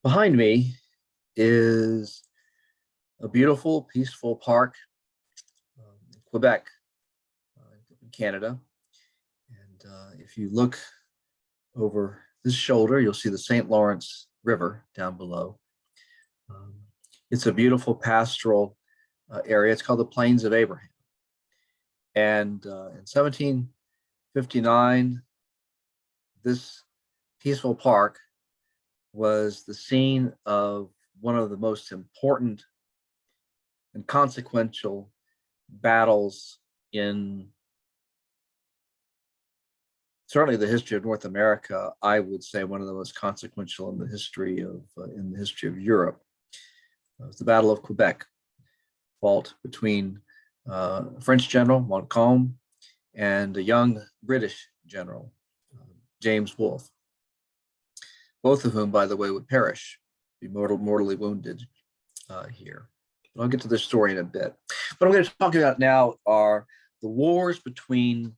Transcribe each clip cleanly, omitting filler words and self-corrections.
Behind me is a beautiful, peaceful park in Quebec, in Canada. And if you look over this shoulder, you'll see the St. Lawrence River down below. Um, it's a beautiful pastoral area. It's called the Plains of Abraham. And in 1759, this peaceful park was the scene of one of the most important and consequential battles in certainly the history of North America. I would say one of the most consequential in the history of Europe. It was the Battle of Quebec, fought between French General Montcalm and a young British general, James Wolfe, both of whom, by the way, would perish, be mortally wounded here. But I'll get to this story in a bit. What I'm going to talk about now are the wars between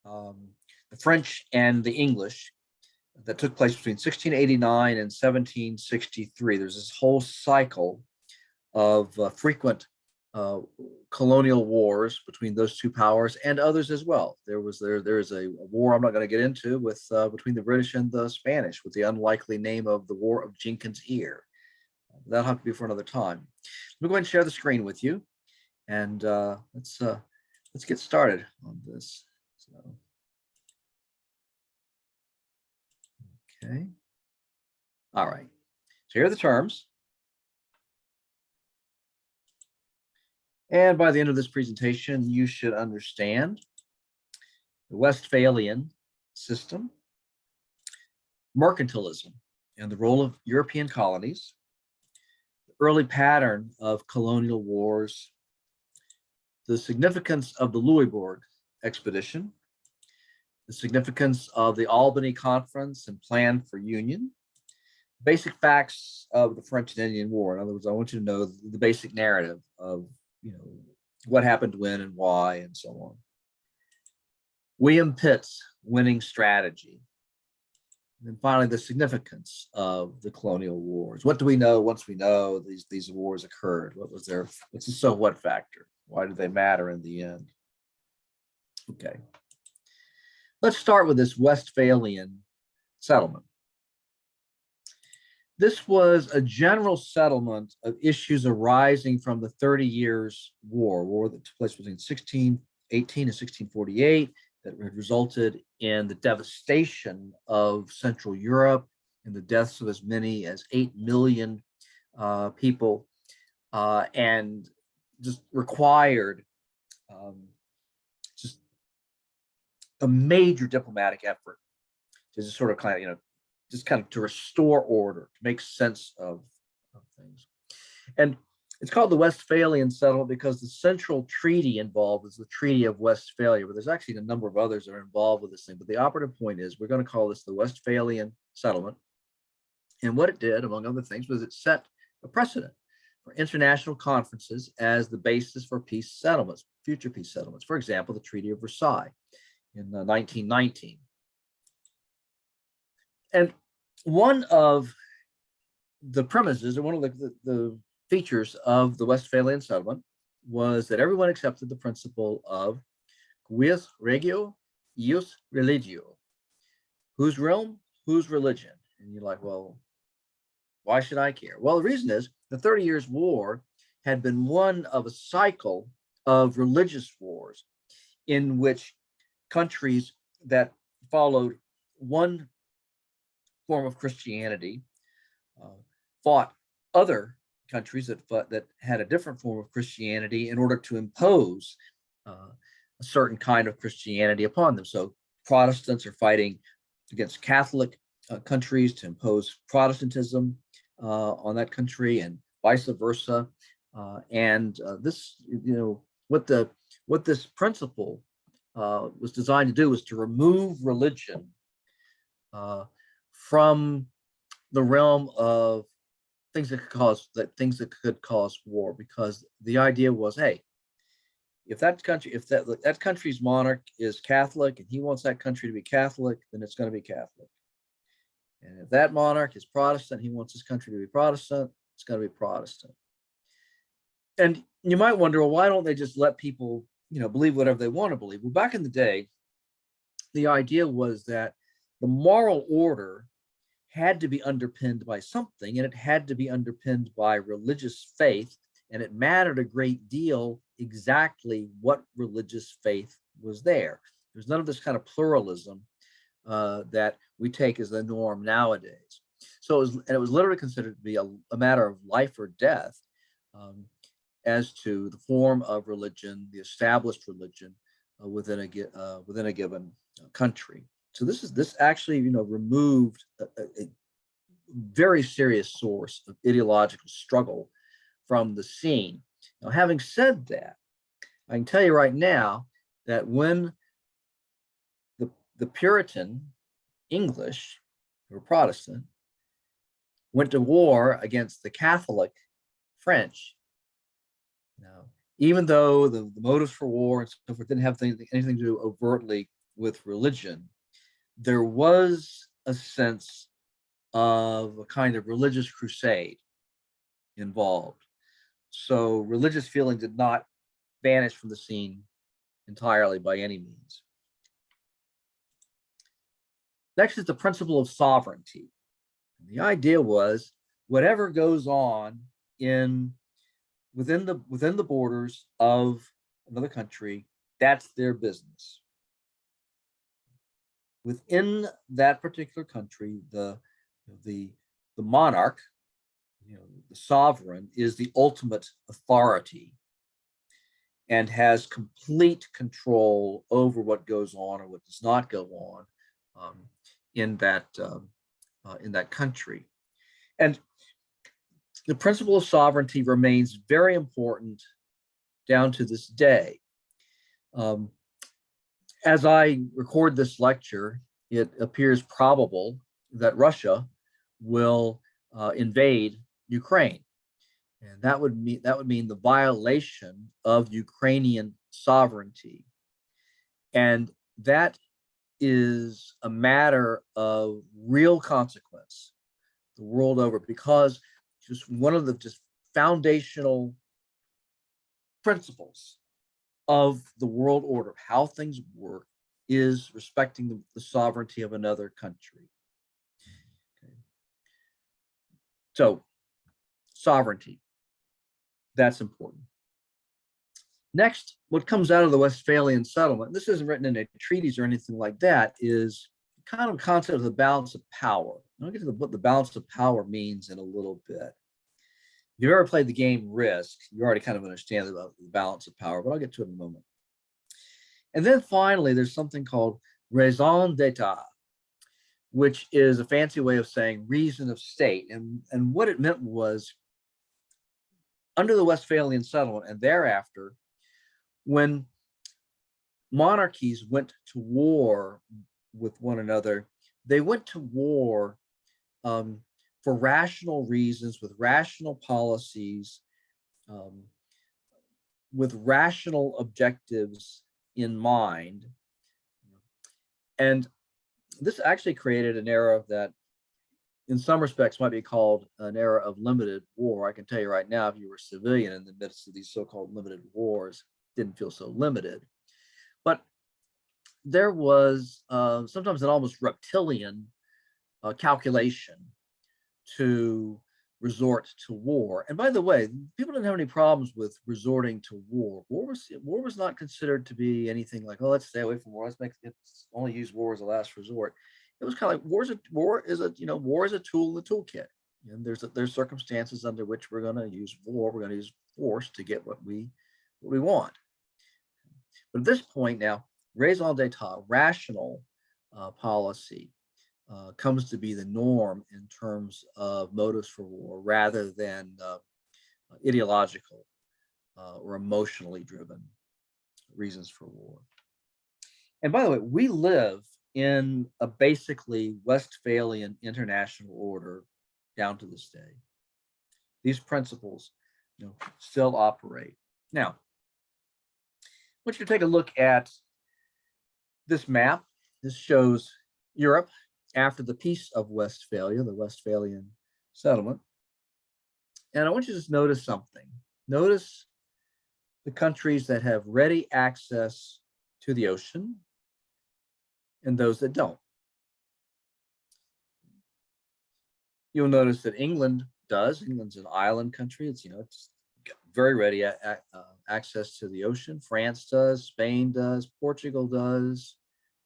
the French and the English that took place between 1689 and 1763. There's this whole cycle of frequent colonial wars between those two powers and others as well. There is a war I'm not going to get into with between the British and the Spanish, with the unlikely name of the War of Jenkins' Ear. That'll have to be for another time. Let me go ahead and share the screen with you, and let's get started on this. So, okay. All right. So here are the terms. And by the end of this presentation, you should understand the Westphalian system, mercantilism, and the role of European colonies, the early pattern of colonial wars, the significance of the Louisbourg expedition, the significance of the Albany Conference and plan for union, basic facts of the French and Indian War. In other words, I want you to know the basic narrative of what happened when and why and so on. William Pitt's winning strategy. And then finally, the significance of the colonial wars. What do we know once we know these wars occurred? What's the so what factor? Why did they matter in the end? Okay. Let's start with this Westphalian settlement. This was a general settlement of issues arising from the 30 Years' War that took place between 1618 and 1648, that resulted in the devastation of Central Europe and the deaths of as many as 8 million people, and just required just a major diplomatic effort to just sort of kind of to restore order, to make sense of things. And it's called the Westphalian Settlement because the central treaty involved is the Treaty of Westphalia, but there's actually a number of others that are involved with this thing. But the operative point is we're going to call this the Westphalian Settlement. And what it did, among other things, was it set a precedent for international conferences as the basis for peace settlements, future peace settlements. For example, the Treaty of Versailles in 1919. And one of the premises, or one of the features of the Westphalian settlement was that everyone accepted the principle of quis regio, ius religio. Whose realm, whose religion? And you're like, well, why should I care? Well, the reason is the 30 Years' War had been one of a cycle of religious wars in which countries that followed one form of Christianity fought other countries that had a different form of Christianity in order to impose a certain kind of Christianity upon them. So Protestants are fighting against Catholic countries to impose Protestantism on that country, and vice versa. This, what this principle was designed to do was to remove religion from the realm of things that could cause war, because the idea was, hey, if that country's monarch is Catholic and he wants that country to be Catholic, then it's going to be Catholic. And if that monarch is Protestant, he wants his country to be Protestant, it's going to be Protestant. And you might wonder, well, why don't they just let people, believe whatever they want to believe? Well, back in the day, the idea was that the moral order had to be underpinned by something, and it had to be underpinned by religious faith, and it mattered a great deal exactly what religious faith was there. There's none of this kind of pluralism that we take as the norm nowadays. So it was literally considered to be a matter of life or death as to the form of religion, the established religion within a given country. So this actually removed a very serious source of ideological struggle from the scene. Now, having said that, I can tell you right now that when the Puritan English, who were Protestant, went to war against the Catholic French, now, even though the motives for war and so forth didn't have anything to do overtly with religion, there was a sense of a kind of religious crusade involved. So religious feeling did not vanish from the scene entirely by any means. Next is the principle of sovereignty. The idea was whatever goes on within the borders of another country, that's their business. Within that particular country, the monarch, the sovereign, is the ultimate authority and has complete control over what goes on or what does not go on in that country. And the principle of sovereignty remains very important down to this day. As I record this lecture, it appears probable that Russia will invade Ukraine, and that would mean the violation of Ukrainian sovereignty, and that is a matter of real consequence the world over, because just one of the foundational principles of the world order, of how things work, is respecting the sovereignty of another country. Okay. So, sovereignty, that's important. Next, what comes out of the Westphalian Settlement, this isn't written in a treatise or anything like that, is kind of a concept of the balance of power. I'll get to what the balance of power means in a little bit. If you've ever played the game Risk, you already kind of understand about the balance of power, but I'll get to it in a moment. And then finally, there's something called raison d'etat, which is a fancy way of saying reason of state. And what it meant was, under the Westphalian Settlement and thereafter, when monarchies went to war with one another, they went to war for rational reasons, with rational policies, with rational objectives in mind. And this actually created an era that, in some respects, might be called an era of limited war. I can tell you right now, if you were a civilian in the midst of these so-called limited wars, it didn't feel so limited. But there was sometimes an almost reptilian calculation to resort to war. And by the way, people didn't have any problems with resorting to war. War was not considered to be anything like, oh, let's stay away from war. Let's only use war as a last resort. It was kind of like war is a tool in the toolkit. And there's circumstances under which we're going to use war. We're going to use force to get what we want. But at this point now, raison d'etat, rational policy, comes to be the norm in terms of motives for war, rather than ideological or emotionally driven reasons for war. And by the way, we live in a basically Westphalian international order down to this day. These principles, still operate. Now, I want you to take a look at this map. This shows Europe after the Peace of Westphalia, the Westphalian Settlement. And I want you to just notice something. Notice the countries that have ready access to the ocean and those that don't. You'll notice that England does. England's an island country. It's very ready access to the ocean. France does. Spain does. Portugal does.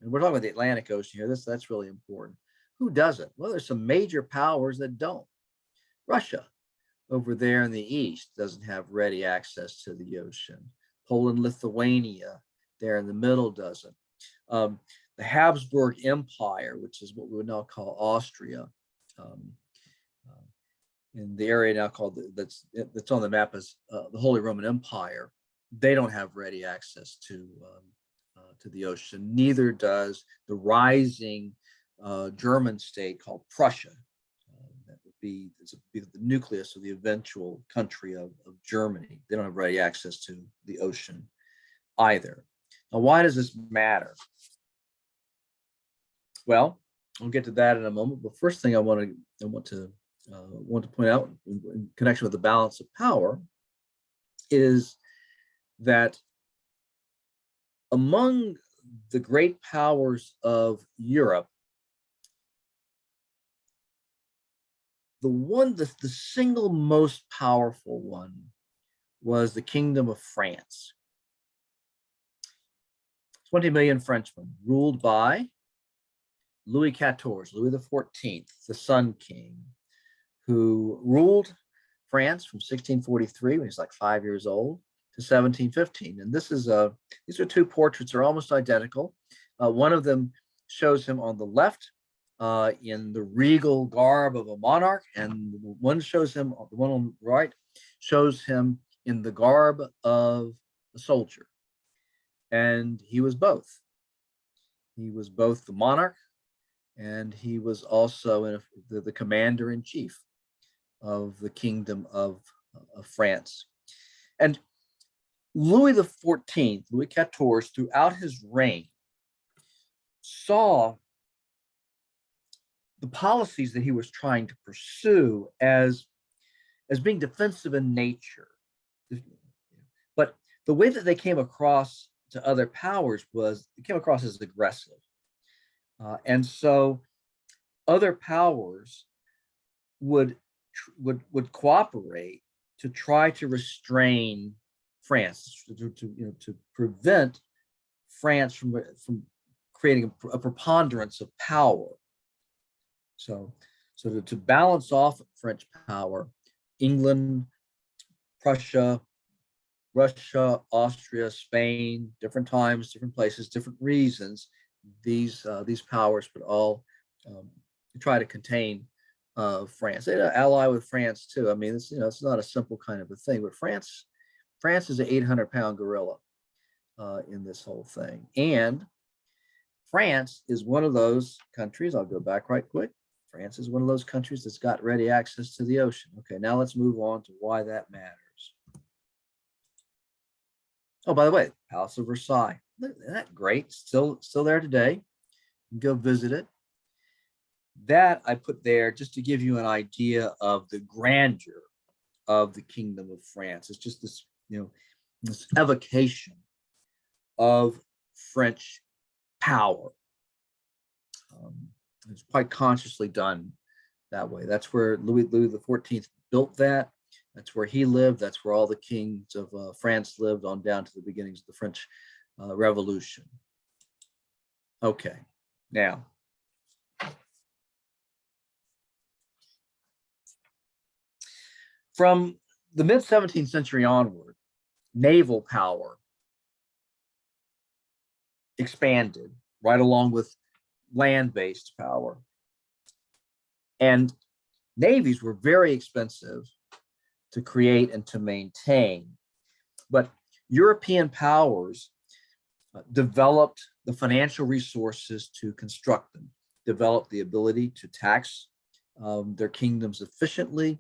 And we're talking about the Atlantic Ocean here. That's really important. Who doesn't? Well, there's some major powers that don't. Russia, over there in the east, doesn't have ready access to the ocean. Poland, Lithuania, there in the middle, doesn't. The Habsburg Empire, which is what we would now call Austria, in the area now called that's on the map as the Holy Roman Empire, they don't have ready access to the ocean. Neither does the rising German state called Prussia. That would be the nucleus of the eventual country of Germany. They don't have ready access to the ocean either. Now, why does this matter? Well, I'll get to that in a moment. But first thing I want to point out in connection with the balance of power is that among the great powers of Europe, the single most powerful one was the Kingdom of France. 20 million Frenchmen ruled by Louis XIV, Louis XIV, the Sun King, who ruled France from 1643 when he was like 5 years old to 1715. And these are two portraits that are almost identical. One of them shows him on the left in the regal garb of a monarch, and the one on the right shows him in the garb of a soldier. And he was both. He was both the monarch, and he was also the commander-in-chief of the Kingdom of France. And Louis XIV, Louis XIV, throughout his reign, saw the policies that he was trying to pursue as being defensive in nature. But the way that they came across to other powers was it came across as aggressive. And so other powers would cooperate to try to restrain France, to prevent France from creating a preponderance of power. So to balance off French power, England, Prussia, Russia, Austria, Spain, different times, different places, different reasons, these powers would all try to contain France. They ally with France too. I mean, it's not a simple kind of a thing. But France is an 800-pound gorilla in this whole thing. And France is one of those countries. I'll go back right quick. France is one of those countries that's got ready access to the ocean. Okay, now let's move on to why that matters. Oh, by the way, Palace of Versailles. Isn't that great? Still there today. You can go visit it. That I put there just to give you an idea of the grandeur of the Kingdom of France. It's just this, this evocation of French power. It's quite consciously done that way. That's where Louis XIV built that. That's where he lived. That's where all the kings of France lived on down to the beginnings of the French Revolution. Okay, now, from the mid-17th century onward, naval power expanded right along with land-based power. And navies were very expensive to create and to maintain. But European powers developed the financial resources to construct them, developed the ability to tax their kingdoms efficiently,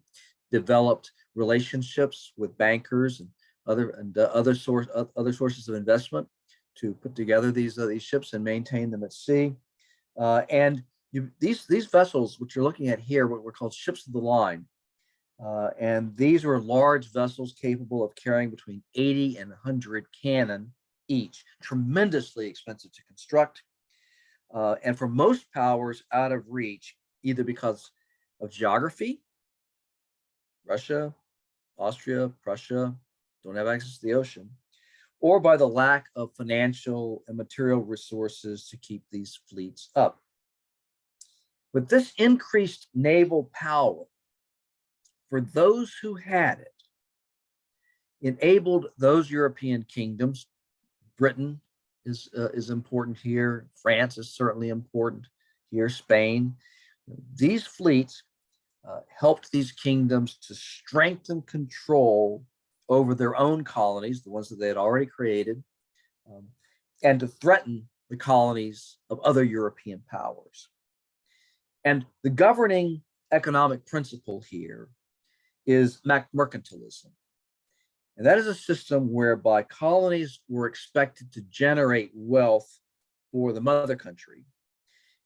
developed relationships with bankers and other sources of investment to put together these ships and maintain them at sea. And These vessels, which you're looking at here, what were called ships of the line, and these were large vessels capable of carrying between 80 and 100 cannon each, tremendously expensive to construct, and for most powers out of reach, either because of geography. Russia, Austria, Prussia don't have access to the ocean, or by the lack of financial and material resources to keep these fleets up. But this increased naval power, for those who had it, enabled those European kingdoms. Britain is important here. France is certainly important here. Spain. These fleets helped these kingdoms to strengthen control over their own colonies, the ones that they had already created, and to threaten the colonies of other European powers. And the governing economic principle here is mercantilism. And that is a system whereby colonies were expected to generate wealth for the mother country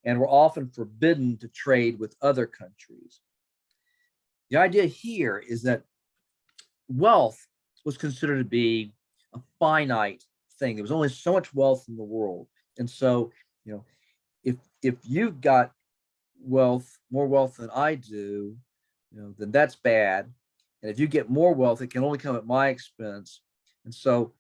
and were often forbidden to trade with other countries. The idea here is that wealth was considered to be a finite thing. There was only so much wealth in the world. And so, if you've got wealth, more wealth than I do, then that's bad. And if you get more wealth, it can only come at my expense. And so,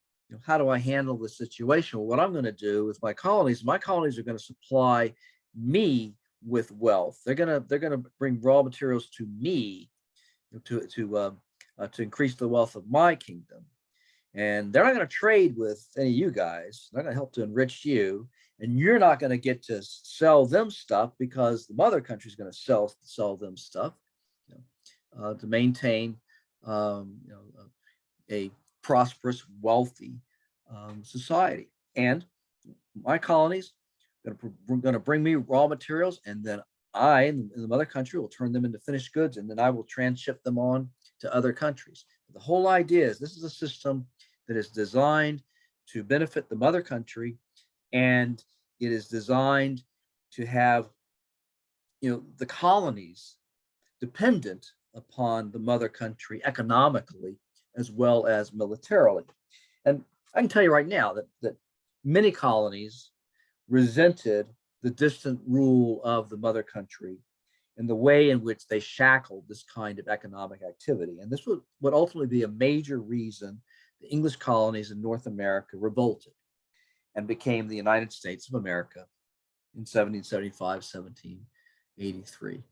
how do I handle the situation? Well, what I'm going to do with my colonies are going to supply me with wealth. They're going to bring raw materials to me to increase the wealth of my kingdom. And they're not going to trade with any of you guys. They're going to help to enrich you. And you're not going to get to sell them stuff because the mother country is going to sell them stuff to maintain a prosperous, wealthy society. And my colonies are going to bring me raw materials, and then I, in the mother country, will turn them into finished goods, and then I will transship them on to other countries. The whole idea is this is a system that is designed to benefit the mother country, and it is designed to have the colonies dependent upon the mother country economically as well as militarily. And I can tell you right now that many colonies resented the distant rule of the mother country and the way in which they shackled this kind of economic activity. And this would ultimately be a major reason the English colonies in North America revolted and became the United States of America in 1775, 1783.